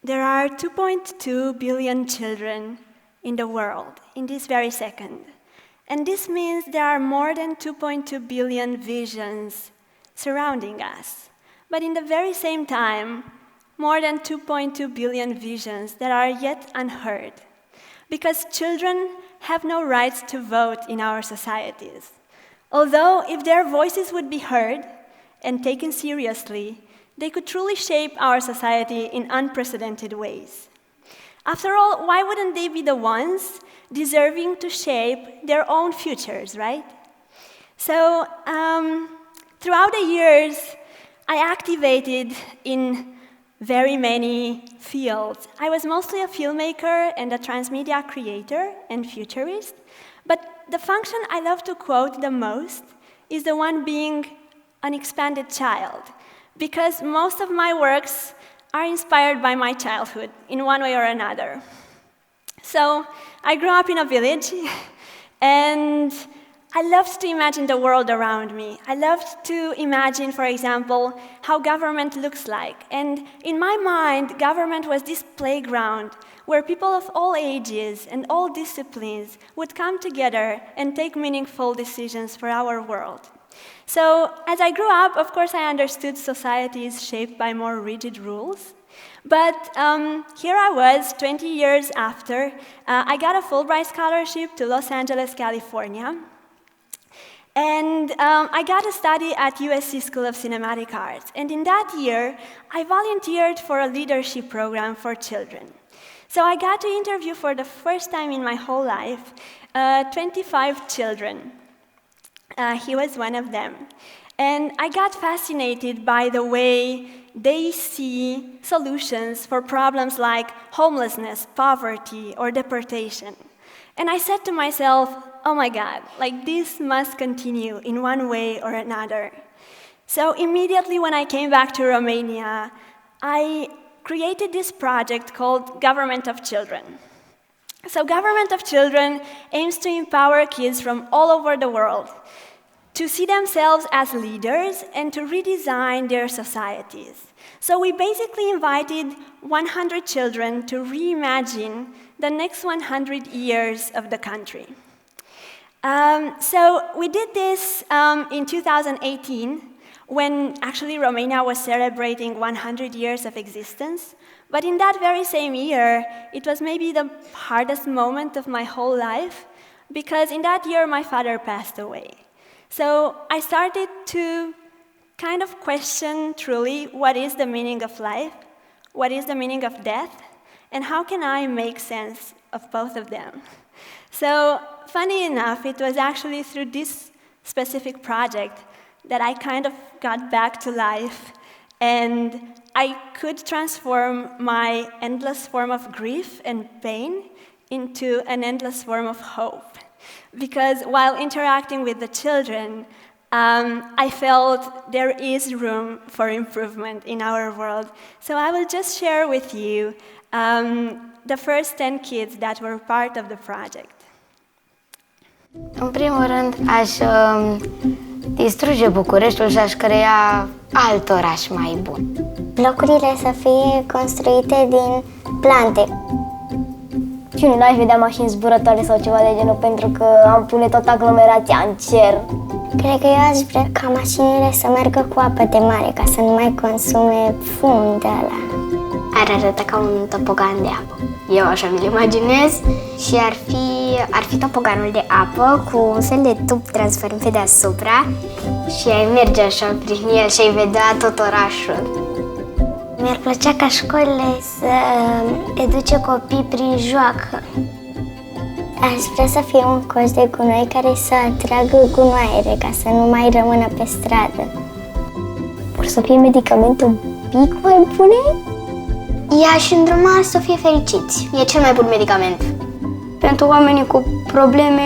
There are 2.2 billion children in the world in this very second. And this means there are more than 2.2 billion visions surrounding us. But in the very same time, more than 2.2 billion visions that are yet unheard. Because children have no rights to vote in our societies. Although if their voices would be heard and taken seriously, they could truly shape our society in unprecedented ways. After all, why wouldn't they be the ones deserving to shape their own futures, right? So, throughout the years, I activated in very many fields. I was mostly a filmmaker and a transmedia creator and futurist, but the function I love to quote the most is the one being an expanded child, because most of my works are inspired by my childhood in one way or another. So I grew up in a village, and I loved to imagine the world around me. I loved to imagine, for example, how government looks like. And in my mind, government was this playground where people of all ages and all disciplines would come together and take meaningful decisions for our world. So as I grew up, of course, I understood society is shaped by more rigid rules. But here I was, 20 years after. I got a Fulbright scholarship to Los Angeles, California. And I got to study at USC School of Cinematic Arts. And in that year, I volunteered for a leadership program for children. So I got to interview for the first time in my whole life 25 children. He was one of them. And I got fascinated by the way they see solutions for problems like homelessness, poverty, or deportation. And I said to myself, oh my God, like this must continue in one way or another. So immediately when I came back to Romania, I created this project called Government of Children. So Government of Children aims to empower kids from all over the world to see themselves as leaders and to redesign their societies. So we basically invited 100 children to reimagine the next 100 years of the country. So we did this in 2018, when actually Romania was celebrating 100 years of existence. But in that very same year, it was maybe the hardest moment of my whole life, because in that year my father passed away. So I started to kind of question truly what is the meaning of life, what is the meaning of death, and how can I make sense of both of them. So funny enough, it was actually through this specific project that I kind of got back to life, and I could transform my endless form of grief and pain into an endless form of hope. Because while interacting with the children, I felt there is room for improvement in our world. So I will just share with you the first 10 kids that were part of the project. În primul rând, aș distruge Bucureștiul și aș crea alt oraș mai bun. Locurile să fie construite din plante. Și nu aș vedea mașini zburătoare sau ceva de genul, pentru că am pune toată aglomerația în cer. Cred că eu aș vrea ca mașinile să meargă cu apă de mare, ca să nu mai consume fum de ăla. Ar arăta ca un topogan de apă. Eu așa mi-l imaginez și ar fi topoganul de apă cu un fel de tub transparent pe deasupra și ai merge așa prin el și ai vedea tot orașul. Mi-ar plăcea ca școlile să educe copii prin joacă. Aș vrea să fie un coș de gunoi care să atragă gunoaiere, ca să nu mai rămână pe stradă. Vor să fie medicamente un pic mai bune? I-aș îndruma să fie fericiți. E cel mai bun medicament. Pentru oamenii cu probleme,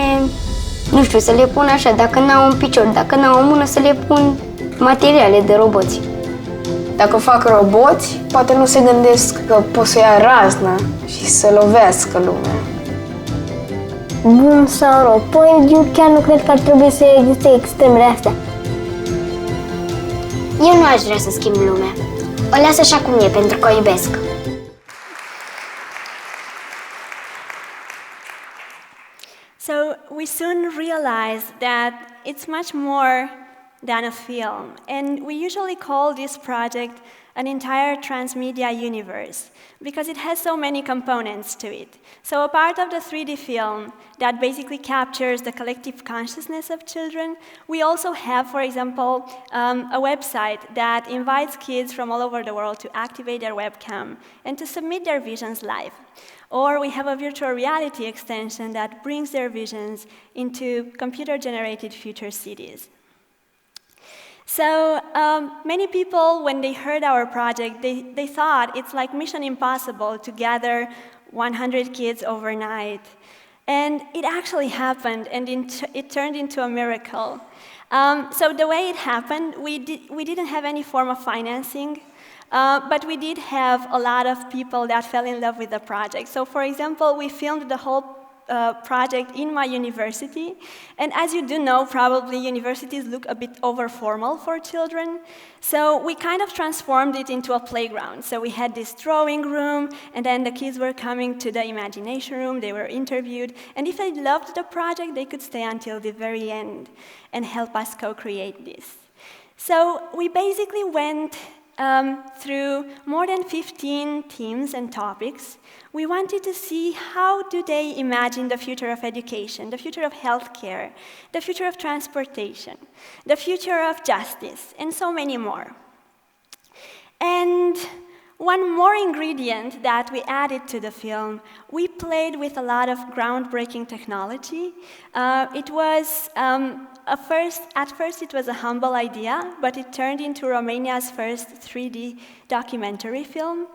nu știu, să le pun așa, dacă n-au un picior, dacă n-au o mână, să le pun materiale de roboți. Dacă fac roboți, poate nu se gândesc că pot să ia razna și să lovească lumea. Bun sau rău? Păi eu chiar nu cred că ar trebui să existe extremele astea. Eu nu aș vrea să schimb lumea. O las așa cum e, pentru că o iubesc. we soon realized that it's much more than a film. And we usually call this project an entire transmedia universe because it has so many components to it. So a part of the 3D film that basically captures the collective consciousness of children, we also have, for example, a website that invites kids from all over the world to activate their webcam and to submit their visions live. Or we have a virtual reality extension that brings their visions into computer-generated future cities. So many people, when they heard our project, they thought it's like Mission Impossible to gather 100 kids overnight. And it actually happened, and it turned into a miracle. So the way it happened, we didn't have any form of financing, but we did have a lot of people that fell in love with the project. So for example, we filmed the whole project in my university. And as you do know, probably universities look a bit over-formal for children. So we kind of transformed it into a playground. So we had this drawing room, and then the kids were coming to the imagination room, they were interviewed, and if they loved the project, they could stay until the very end and help us co-create this. So we basically went through more than 15 themes and topics. We wanted to see how do they imagine the future of education, the future of healthcare, the future of transportation, the future of justice, and so many more. And one more ingredient that we added to the film, we played with a lot of groundbreaking technology. It was at first it was a humble idea, but it turned into Romania's first 3D documentary film.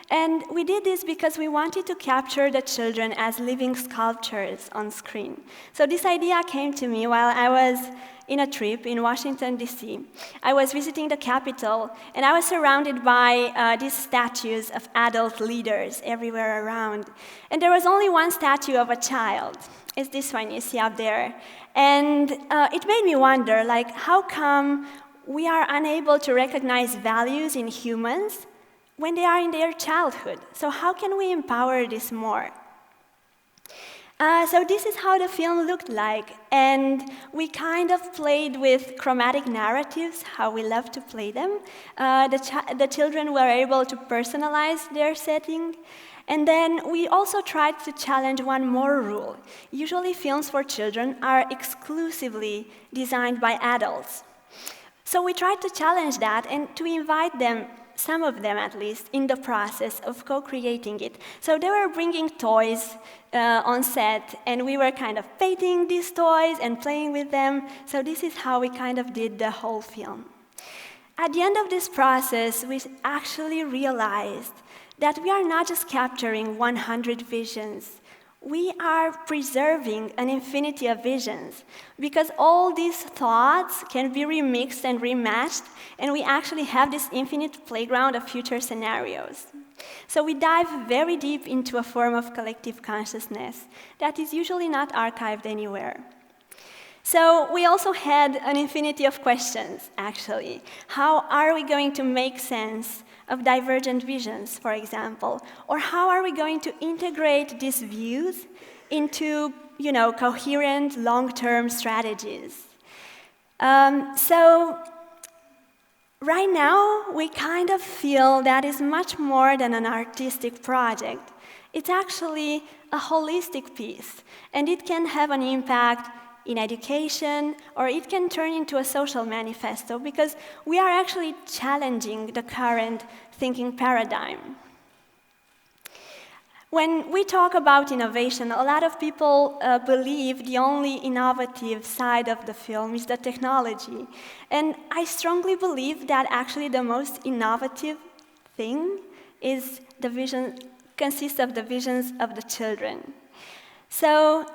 And we did this because we wanted to capture the children as living sculptures on screen. So this idea came to me while I was in a trip in Washington, D.C. I was visiting the Capitol, and I was surrounded by these statues of adult leaders everywhere around. And there was only one statue of a child. It's this one you see up there. And it made me wonder, like, how come we are unable to recognize values in humans when they are in their childhood? So how can we empower this more? So this is how the film looked like, and we kind of played with chromatic narratives, how we love to play them. The children were able to personalize their setting, and then we also tried to challenge one more rule. Usually films for children are exclusively designed by adults. So we tried to challenge that and to invite them, some of them at least, in the process of co-creating it. So they were bringing toys on set, and we were kind of painting these toys and playing with them. So this is how we kind of did the whole film. At the end of this process, we actually realized that we are not just capturing 100 visions. We are preserving an infinity of visions, because all these thoughts can be remixed and rematched, and we actually have this infinite playground of future scenarios. So we dive very deep into a form of collective consciousness that is usually not archived anywhere. So we also had an infinity of questions, actually. How are we going to make sense of divergent visions, for example? Or how are we going to integrate these views into, coherent long-term strategies? So right now, we kind of feel that is much more than an artistic project. It's actually a holistic piece, and it can have an impact in education, or it can turn into a social manifesto, because we are actually challenging the current thinking paradigm. When we talk about innovation, a lot of people believe the only innovative side of the film is the technology. And I strongly believe that actually the most innovative thing is consists of the visions of the children. So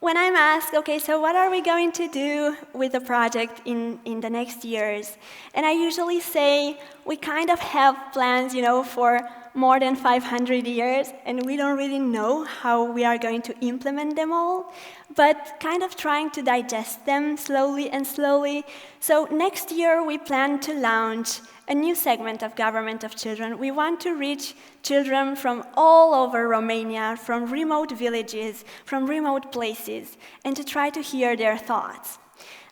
when I'm asked, okay, so what are we going to do with the project in the next years? And I usually say we kind of have plans, for more than 500 years, and we don't really know how we are going to implement them all, but kind of trying to digest them slowly and slowly. So next year we plan to launch a new segment of government of children. We want to reach children from all over Romania, from remote villages, from remote places, and to try to hear their thoughts.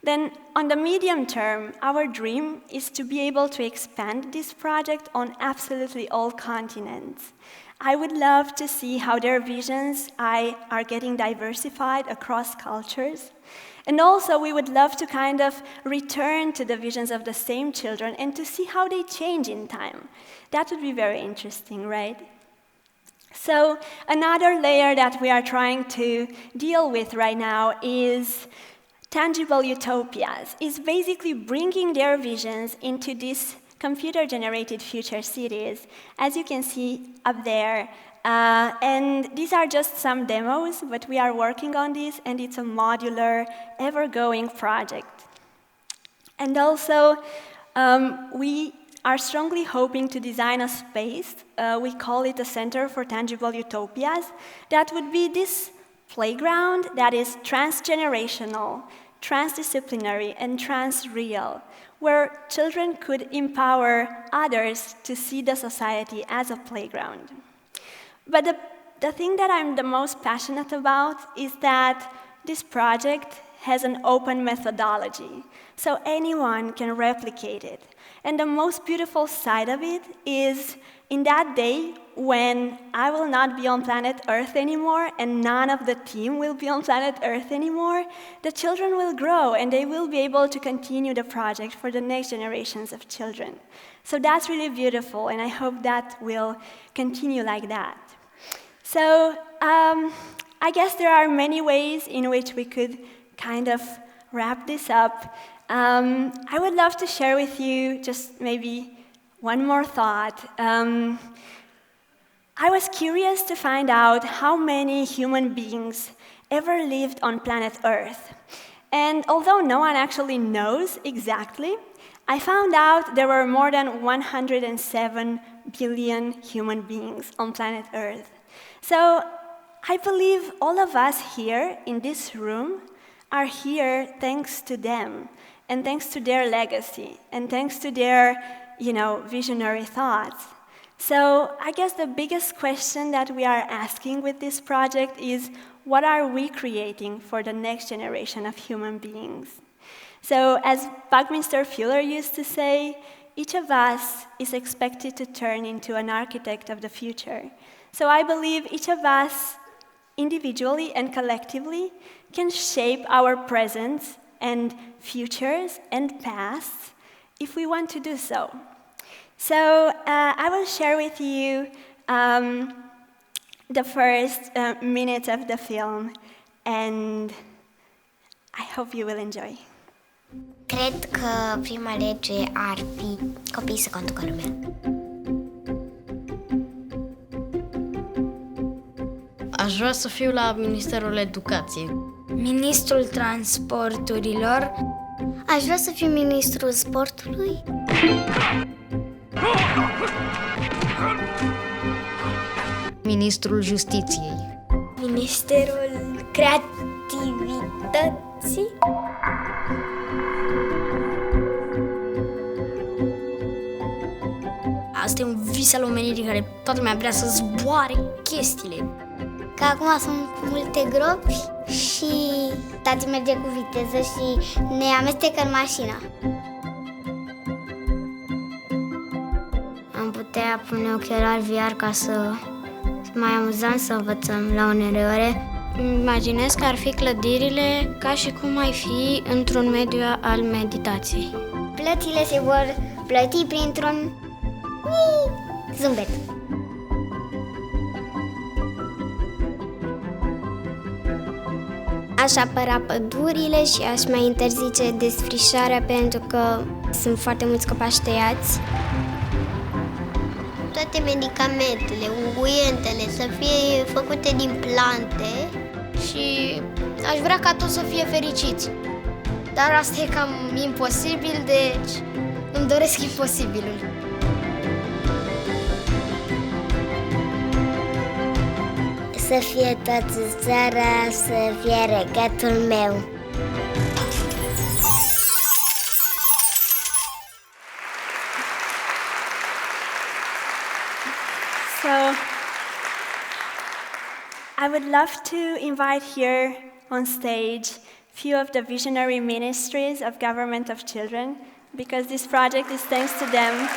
Then, on the medium term, our dream is to be able to expand this project on absolutely all continents. I would love to see how their visions are getting diversified across cultures. And also, we would love to kind of return to the visions of the same children and to see how they change in time. That would be very interesting, right? So, another layer that we are trying to deal with right now is tangible utopias, is basically bringing their visions into these computer-generated future cities, as you can see up there. And these are just some demos, but we are working on this, and it's a modular, ever-going project. And also, we are strongly hoping to design a space, we call it a Center for Tangible Utopias, that would be this playground that is transgenerational, transdisciplinary, and transreal, where children could empower others to see the society as a playground. But the thing that I'm the most passionate about is that this project has an open methodology, so anyone can replicate it. And the most beautiful side of it is in that day when I will not be on planet Earth anymore and none of the team will be on planet Earth anymore, the children will grow and they will be able to continue the project for the next generations of children. So that's really beautiful, and I hope that will continue like that. So I guess there are many ways in which we could kind of wrap this up. I would love to share with you just maybe one more thought. I was curious to find out how many human beings ever lived on planet Earth. And although no one actually knows exactly, I found out there were more than 107 billion human beings on planet Earth. So I believe all of us here in this room are here thanks to them, and thanks to their legacy, and thanks to their, visionary thoughts. So I guess the biggest question that we are asking with this project is, what are we creating for the next generation of human beings? So as Buckminster Fuller used to say, each of us is expected to turn into an architect of the future. So I believe each of us, individually and collectively, can shape our presents and futures and pasts if we want to do so. So I will share with you the first minutes of the film, and I hope you will enjoy. Cred că prima lege ar fi copiii să conducă lumea. Aș vrea să fiu la Ministerul Educației. Ministrul Transporturilor. Aș vrea să fiu ministrul sportului. Ministrul Justiției. Ministerul Creativității. Asta e un vis al omenirii care toată lumea vrea să zboare chestiile. Că acum sunt multe gropi și tati merge cu viteză și ne amestecă în mașină. Am putea pune ochelari VR ca să mai amuzant să învățăm la unele ore. Imaginez că ar fi clădirile ca și cum ai fi într-un mediu al meditației. Plățile se vor plăti printr-un zâmbet. Aș apăra pădurile și aș mai interzice desfrișarea pentru că sunt foarte mulți copaci tăiați. Toate medicamentele, unguentele să fie făcute din plante și aș vrea ca toți să fie fericiți. Dar asta e cam imposibil, deci îmi doresc imposibilul. Să fie toată țara, să fie regatul meu. So I would love to invite here on stage few of the visionary ministries of Government of Children, because this project is thanks to them